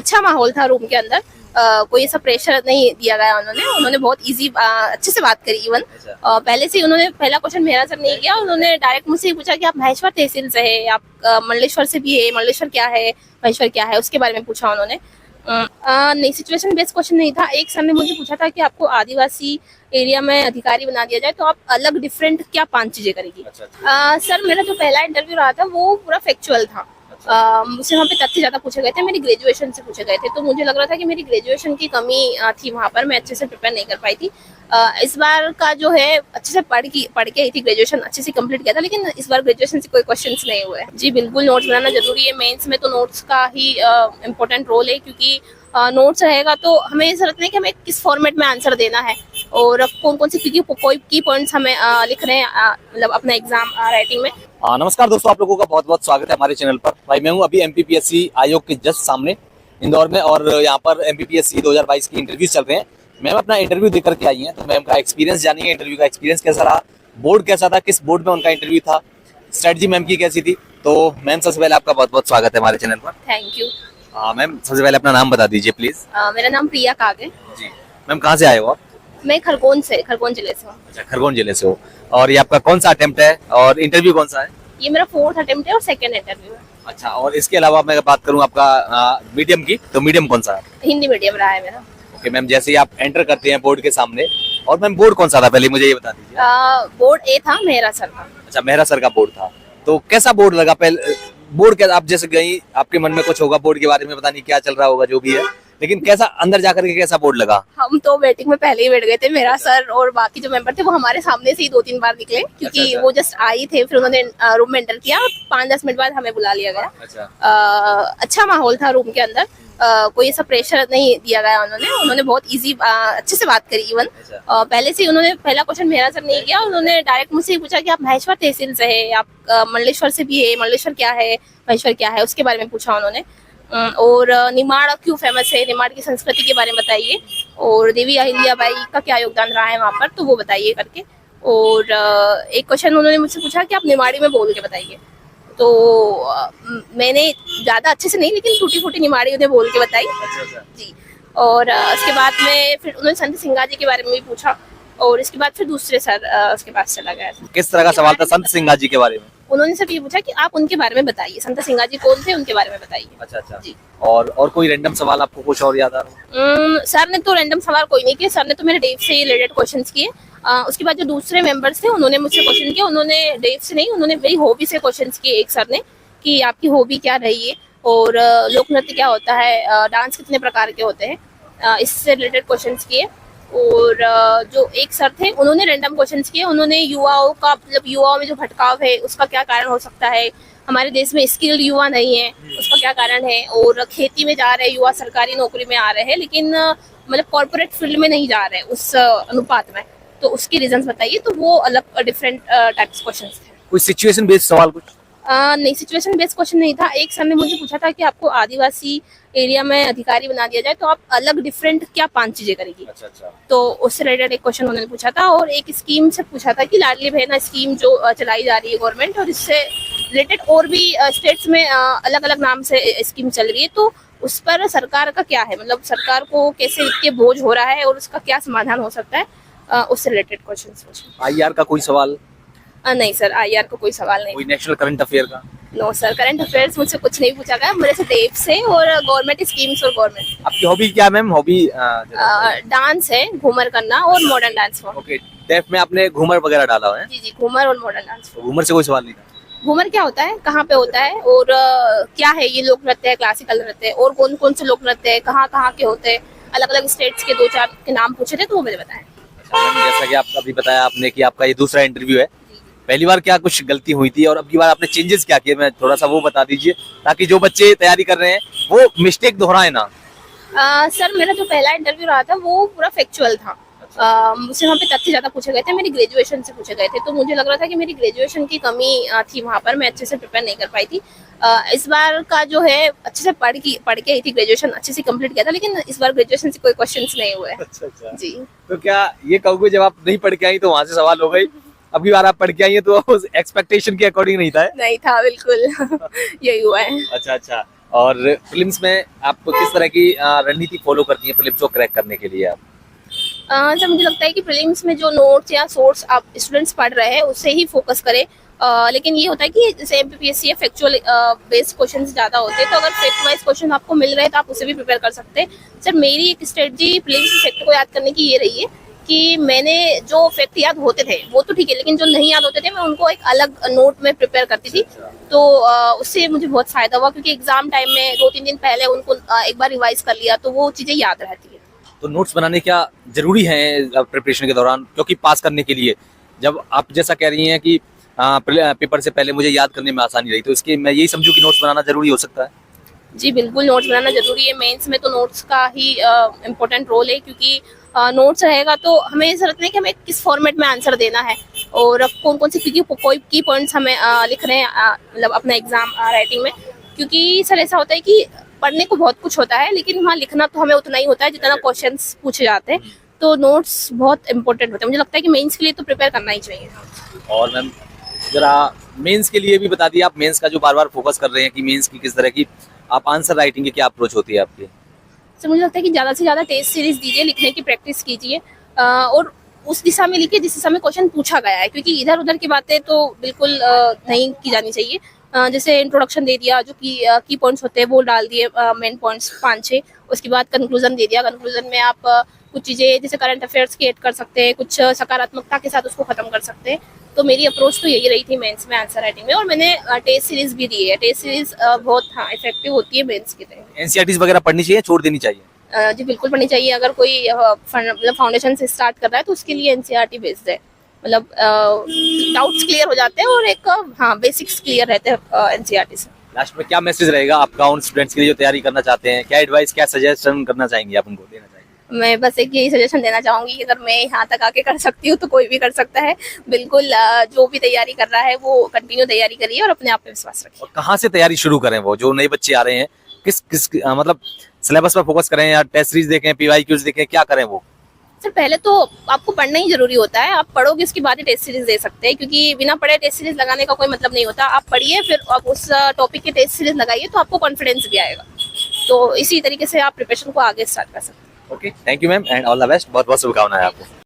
अच्छा माहौल था रूम के अंदर। कोई ऐसा प्रेशर नहीं दिया गया उन्होंने बहुत इजी अच्छे से बात करी। इवन पहले से ही उन्होंने पहला क्वेश्चन मेरा सर नहीं किया, उन्होंने डायरेक्ट मुझसे ही पूछा कि आप महेश्वर तहसील से है, आप मंडलेश्वर से भी है, मंडलेश्वर क्या है, महेश्वर क्या है, उसके बारे में पूछा उन्होंने। नहीं, सिचुएशन बेस्ड क्वेश्चन नहीं था। एक सर ने मुझे पूछा था कि आपको आदिवासी एरिया में अधिकारी बना दिया जाए तो आप अलग डिफरेंट क्या 5 चीजें करेगी। सर मेरा जो पहला इंटरव्यू रहा था वो पूरा फैक्चुअल था। मुझसे वहाँ पे तथ्य ज्यादा पूछे गए थे, मेरी ग्रेजुएशन से पूछे गए थे, तो मुझे लग रहा था कि मेरी ग्रेजुएशन की कमी थी वहाँ पर, मैं अच्छे से प्रिपेयर नहीं कर पाई थी। इस बार का जो है अच्छे से पढ़ के आई थी, ग्रेजुएशन अच्छे से कंप्लीट किया था, लेकिन इस बार ग्रेजुएशन से कोई क्वेश्चंस नहीं हुए। जी बिल्कुल, नोट्स बनाना जरूरी है। मेंस में तो नोट्स का ही इम्पोर्टेंट रोल है, क्योंकि नोट्स रहेगा तो हमें ये जरूरत नहीं कि हमें किस फॉर्मेट में आंसर देना है और कौन कौन से कोई की पॉइंट्स हमें लिख रहे हैं मतलब अपना एग्जाम राइटिंग में। नमस्कार दोस्तों, आप लोगों का बहुत बहुत स्वागत है हमारे चैनल पर। भाई मैं हूं अभी एमपीपीएससी आयोग के जस्ट सामने इंदौर में, और यहाँ पर एमपीपीएससी 2022 की इंटरव्यूज चल रहे हैं। मैम अपना इंटरव्यू देकर के आई हैं, तो मैम का एक्सपीरियंस जानिए, इंटरव्यू का एक्सपीरियंस कैसा रहा, बोर्ड कैसा था, किस बोर्ड में उनका इंटरव्यू था, स्ट्रेटजी मैम की कैसी थी। तो मैम सबसे पहले आपका बहुत बहुत स्वागत है हमारे चैनल पर। Thank you. मैम सबसे पहले अपना नाम बता दीजिए प्लीज। मेरा नाम प्रिया काग है जी। मैम कहाँ से आए हो आप? मैं खरगोन जिले से हूँ। अच्छा, खरगोन जिले से हो। और ये आपका कौन सा अटेम्प्ट है और इंटरव्यू कौन सा है? ये मेरा 4th अटेम्प्ट है और 2nd इंटरव्यू है। अच्छा, और इसके अलावा मैं बात करूँ आपका मीडियम की, तो मीडियम कौन सा है? हिंदी मीडियम रहा है मेरा। ओके मैम, जैसे ही आप एंटर करते हैं बोर्ड के सामने, और मैम बोर्ड कौन सा था पहले मुझे ये बता दीजिए। बोर्ड ए था, मेहरा सर का। अच्छा, मेहरा सर का बोर्ड था। तो कैसा बोर्ड लगा? पहले बोर्ड क्या, आप जैसे गई आपके मन में कुछ होगा बोर्ड के बारे में, पता नहीं क्या चल रहा होगा जो भी है, लेकिन कैसा अंदर जाकर के कैसा बोर्ड लगा? हम तो वेटिंग में पहले ही बैठ गए थे, मेरा सर और बाकी जो मेंबर थे वो हमारे सामने से ही 2-3 बार निकले, क्योंकि अच्छा। वो जस्ट आई थे, फिर उन्होंने रूम में एंटर किया, 5-10 मिनट बाद हमें बुला लिया गया। अच्छा माहौल था रूम के अंदर। कोई ऐसा प्रेशर नहीं दिया गया उन्होंने बहुत इजी अच्छे से बात करी। इवन पहले से ही उन्होंने पहला क्वेश्चन मेरा सर नहीं किया, उन्होंने डायरेक्ट मुझसे ही पूछा कि आप महेश्वर तहसील से है, आप मंडलेश्वर से भी है, मंडलेश्वर क्या है, महेश्वर क्या है, उसके बारे में पूछा उन्होंने। और निमाड़ क्यों फेमस है, निमाड़ की संस्कृति के बारे में बताइए, और देवी अहिल्याबाई का क्या योगदान रहा है वहाँ पर, तो वो बताइए करके। और एक क्वेश्चन उन्होंने मुझसे पूछा कि आप निमाड़ी में बोल के बताइए, तो मैंने ज्यादा अच्छे से नहीं, लेकिन टूटी-फूटी निमाड़ी उन्हें बोल के बताई। जी। और उसके बाद में फिर उन्होंने संत सिंगाजी के बारे में भी पूछा, और इसके बाद फिर दूसरे सर उसके पास चला गया। किस तरह का सवाल था संत सिंगाजी के बारे में? उन्होंने सिर्फ ये पूछा कि आप उनके बारे में बताइए, संत सिंगाजी कौन थे, उनके बारे में बताइए। अच्छा जी। और कोई रैंडम सवाल आपको कुछ और याद आ रहा? सर ने तो रैंडम सवाल कोई नहीं किया, सर ने तो मेरे डेव से रिलेटेड क्वेश्चंस किए। उसके बाद जो दूसरे मेंबर्स थे उन्होंने मुझसे क्वेश्चन किया, उन्होंने डेव से नहीं, उन्होंने मेरी हॉबी से क्वेश्चंस किए। एक सर ने कि आपकी हॉबी क्या रही है, और लोक नृत्य क्या होता है, डांस कितने प्रकार के होते हैं, इससे रिलेटेड क्वेश्चंस किए। और जो एक सर थे उन्होंने रैंडम क्वेश्चंस किए, उन्होंने युवाओं का मतलब युवाओं में जो भटकाव है उसका क्या कारण हो सकता है, हमारे देश में स्किल्ड युवा नहीं है उसका क्या कारण है, और खेती में जा रहे युवा सरकारी नौकरी में आ रहे हैं लेकिन मतलब कॉर्पोरेट फील्ड में नहीं जा रहे उस अनुपात में, तो उसके रीजंस बताइए। तो वो अलग डिफरेंट टाइप्स क्वेश्चंस थे। कोई सिचुएशन बेस्ड सवाल कुछ? नहीं, सिचुएशन बेस्ड क्वेश्चन नहीं था। एक सर ने मुझे पूछा था कि आपको आदिवासी एरिया में अधिकारी बना दिया जाए तो आप अलग डिफरेंट क्या 5 चीजें करेगी। अच्छा। तो उससे रिलेटेड एक क्वेश्चन उन्होंने पूछा था, और एक स्कीम से पूछा था कि लाडली बहना स्कीम जो चलाई जा रही है गवर्नमेंट, और इससे रिलेटेड और भी स्टेट्स में अलग अलग नाम से स्कीम चल रही है, तो उस पर सरकार का क्या है, मतलब सरकार को कैसे वित्तीय बोझ हो रहा है और उसका क्या समाधान हो सकता है, उससे रिलेटेड क्वेश्चन पूछे। IR का कोई सवाल? नहीं सर, IR का कोई सवाल नहीं। कोई नेशनल करंट अफेयर का? नो सर, करंट अफेयर्स मुझसे कुछ नहीं पूछा गया, मेरे से डेव से और गवर्नमेंट स्कीम्स और गवर्नमेंट। आपकी हॉबी क्या मैम? हॉबी डांस है, घूमर करना और मॉडर्न डांस फॉर्म। ओके, डेफ में आपने घूमर वगैरह डाला है? जी, घूमर और मॉडर्न डांस। घूमर से कोई सवाल नहीं था? घूमर क्या होता है, कहाँ पे होता है, और क्या है ये लोक नृत्य है, क्लासिकल नृत्य है, और कौन कौन से लोक नृत्य है, कहाँ कहाँ के होते हैं, अलग अलग स्टेट्स के 2-4 के नाम पूछे थे, तो वो मुझे बताया। जैसा कि आप अभी बताया आपने कि आपका ये दूसरा इंटरव्यू है, पहली बार क्या कुछ गलती हुई थी और अब की बार आपने चेंजेस क्या किए, मैं थोड़ा सा वो बता दीजिए ताकि जो बच्चे तैयारी कर रहे हैं वो मिस्टेक दोहराए ना। सर मेरा जो पहला इंटरव्यू रहा था वो पूरा फैक्चुअल था। मुझसे वहाँ पे तथ्य ज्यादा पूछे गए थे, मेरी ग्रेजुएशन से पूछे गए थे, तो मुझे लग रहा था कि मेरी ग्रेजुएशन की कमी थी वहाँ पर, मैं अच्छे से प्रिपेयर नहीं कर पाई थी। इस बार का जो है अच्छे से पढ़ के आई थी, ग्रेजुएशन अच्छे से कंप्लीट किया था, लेकिन इस बार ग्रेजुएशन से कोई क्वेश्चंस नहीं हुए। अच्छा। जी। तो क्या ये कहोगे जब आप नहीं पढ़ के आई तो वहाँ से सवाल हो गई, अब की बार आप पढ़ के आई है तो एक्सपेक्टेशन के अकॉर्डिंग नहीं था? नहीं था, बिल्कुल यही हुआ है। अच्छा। और फिल्म्स में आप किस तरह की रणनीति फॉलो करती हैं फिल्म्स को क्रैक करने के लिए आप? जब मुझे लगता है कि प्रीलिम्स में जो नोट्स या सोर्स आप स्टूडेंट्स पढ़ रहे हैं उससे ही फोकस करें। लेकिन ये होता है कि जैसे एमपीपीएससी या फैक्चुअल बेस्ड क्वेश्चन ज़्यादा होते हैं, तो अगर फैक्ट वाइज क्वेश्चन आपको मिल रहे हैं तो आप उसे भी प्रिपेयर कर सकते हैं। सर मेरी एक स्ट्रेटजी प्रीलिम्स फैक्ट को याद करने की ये रही है कि मैंने जो फैक्ट याद होते थे वो तो ठीक है, लेकिन जो नहीं याद होते थे मैं उनको एक अलग नोट में प्रिपेयर करती थी। तो उससे मुझे बहुत फायदा हुआ, क्योंकि एग्जाम टाइम में 2-3 दिन पहले उनको एक बार रिवाइज कर लिया तो वो चीज़ें याद रहती है। तो नोट्स बनाने क्या जरूरी है प्रिपरेशन के दौरान, क्योंकि पास करने के लिए जब आप जैसा कह रही हैं कि पेपर से पहले मुझे याद करने में आसानी रही, तो इसके मैं यही समझूं कि नोट्स बनाना जरूरी हो सकता है? जी बिल्कुल, नोट्स बनाना जरूरी है। मेंस में तो नोट्स का ही इम्पोर्टेंट रोल है, क्योंकि नोट्स रहेगा तो हमें जरूरत नहीं कि हमें किस फॉर्मेट में आंसर देना है और कौन कौन से कोई की पॉइंट्स हमें लिख रहे हैं मतलब अपना एग्जाम राइटिंग में। क्योंकि सर ऐसा होता है कि पढ़ने को बहुत कुछ होता है, लेकिन वहाँ लिखना तो हमें उतना ही होता है जितना क्वेश्चंस पूछे जाते हैं। तो नोट्स बहुत इंपॉर्टेंट होते हैं, मुझे लगता है कि मेंस के लिए तो प्रिपेयर करना ही चाहिए। और मैम जरा मेंस के लिए भी बता दिए, आप मेंस का जो बार बार फोकस कर रहे हैं कि मेंस की किस तरह की आप आंसर राइटिंग की क्या अप्रोच होती है आपकी? सर मुझे लगता है कि ज़्यादा से ज़्यादा टेस्ट सीरीज दीजिए, लिखने की प्रैक्टिस कीजिए और उस दिशा में लिखिए जिस दिशा में क्वेश्चन पूछा गया है, क्योंकि इधर उधर की बातें तो बिल्कुल नहीं की जानी चाहिए। जैसे इंट्रोडक्शन दे दिया, जो की पॉइंट्स होते हैं वो डाल दिए, मेन पॉइंट्स 5-6, उसके बाद कंक्लूजन दे दिया। कंक्लूजन में आप कुछ चीज़ें जैसे करंट अफेयर्स की ऐड कर सकते हैं, कुछ सकारात्मकता के साथ उसको खत्म कर सकते हैं। तो मेरी अप्रोच तो यही रही थी मेंस में आंसर राइटिंग में, और मैंने टेस्ट सीरीज भी दी है। टेस्ट सीरीज बहुत इफेक्टिव होती है मेंस की तरह। एनसीईआरटीज वगैरह पढ़नी चाहिए, छोड़ देनी चाहिए? जी बिल्कुल पढ़नी चाहिए। अगर कोई मतलब फाउंडेशन से स्टार्ट कर रहा है तो उसके लिए एनसीईआरटी बेस्ड है, मतलब डाउट्स क्लियर हो जाते हैं और एक बेसिक्स क्लियर रहते हैं एनसीईआरटी से। लास्ट में क्या मैसेज रहेगा आपका उन स्टूडेंट्स के लिए जो तैयारी करना चाहते हैं? क्या एडवाइस, क्या सजेशन करना चाहेंगे आप उनको, देना चाहेंगे? मैं बस एक यही सजेशन देना चाहूंगी कि अगर मैं यहाँ तक आके कर सकती हूँ तो कोई भी कर सकता है। बिल्कुल जो भी तैयारी कर रहा है वो कंटिन्यू तैयारी करिए और अपने आप पे विश्वास रखिए। और कहाँ से तैयारी शुरू करें? वो जो नए बच्चे आ रहे हैं किस मतलब सिलेबस पर फोकस करें या टेस्ट सीरीज देखें, पीवाईक्यूज देखें, क्या करें वो? सर पहले तो आपको पढ़ना ही जरूरी होता है। आप पढ़ोगे उसके बाद ही टेस्ट सीरीज दे सकते हैं, क्योंकि बिना पढ़े टेस्ट सीरीज लगाने का कोई मतलब नहीं होता। आप पढ़िए फिर आप उस टॉपिक की टेस्ट सीरीज लगाइए तो आपको कॉन्फिडेंस भी आएगा। तो इसी तरीके से आप प्रिपरेशन को आगे स्टार्ट कर सकते हैं। Okay, thank you ma'am and all the best. बहुत बहुत शुभकामनाएं आपको।